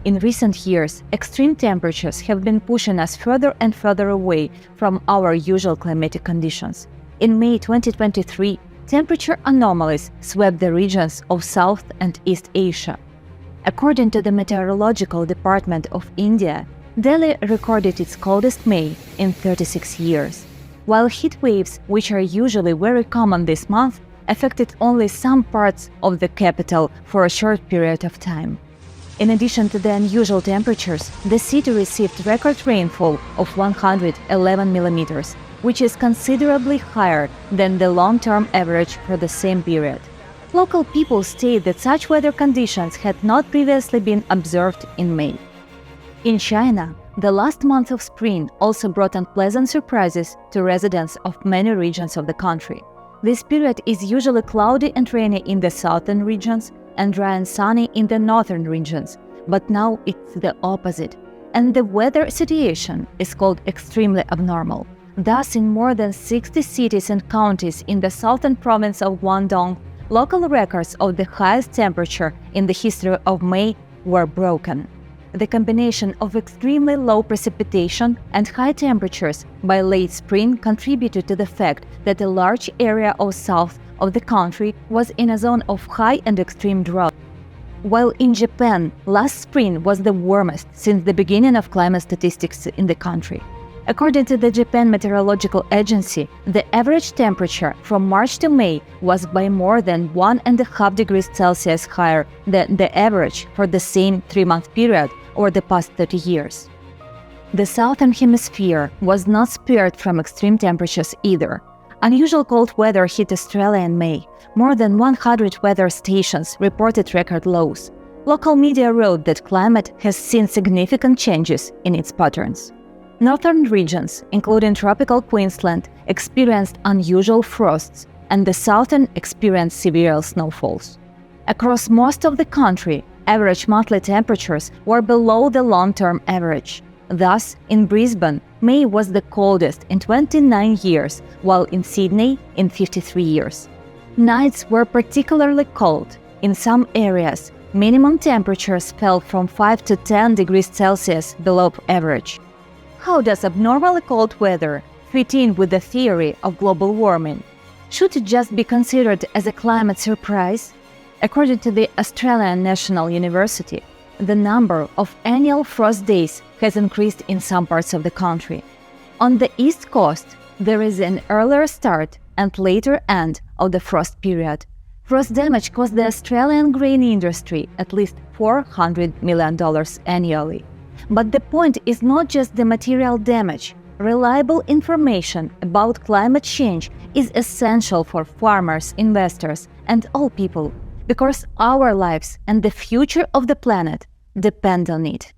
In recent years, extreme temperatures have been pushing us further and further away from our usual climatic conditions. In May 2023, temperature anomalies swept the regions of South and East Asia. According to the Meteorological Department of India, Delhi recorded its coldest May in 36 years, while heat waves, which are usually very common this month, affected only some parts of the capital for a short period of time. In addition to the unusual temperatures, the city received record rainfall of 111 millimeters, which is considerably higher than the long-term average for the same period. Local people state that such weather conditions had not previously been observed in May. In China, the last month of spring also brought unpleasant surprises to residents of many regions of the country. This period is usually cloudy and rainy in the southern regions and dry and sunny in the northern regions, but now it's the opposite, and the weather situation is called extremely abnormal. Thus, in more than 60 cities and counties in the southern province of Guangdong, local records of the highest temperature in the history of May were broken. The combination of extremely low precipitation and high temperatures by late spring contributed to the fact that a large area of south of the country was in a zone of high and extreme drought. While in Japan, last spring was the warmest since the beginning of climate statistics in the country. According to the Japan Meteorological Agency, the average temperature from March to May was by more than 1.5 degrees Celsius higher than the average for the same 3-month period over the past 30 years. The Southern Hemisphere was not spared from extreme temperatures either. Unusual cold weather hit Australia in May. More than 100 weather stations reported record lows. Local media wrote that climate has seen significant changes in its patterns. Northern regions, including tropical Queensland, experienced unusual frosts, and the southern experienced severe snowfalls. Across most of the country, average monthly temperatures were below the long-term average. Thus, in Brisbane, May was the coldest in 29 years, while in Sydney, in 53 years. Nights were particularly cold. In some areas, minimum temperatures fell from 5 to 10 degrees Celsius below average. How does abnormally cold weather fit in with the theory of global warming? Should it just be considered as a climate surprise? According to the Australian National University, the number of annual frost days has increased in some parts of the country. On the East Coast, there is an earlier start and later end of the frost period. Frost damage cost the Australian grain industry at least $400 million annually. But the point is not just the material damage. Reliable information about climate change is essential for farmers, investors, and all people, because our lives and the future of the planet depend on it.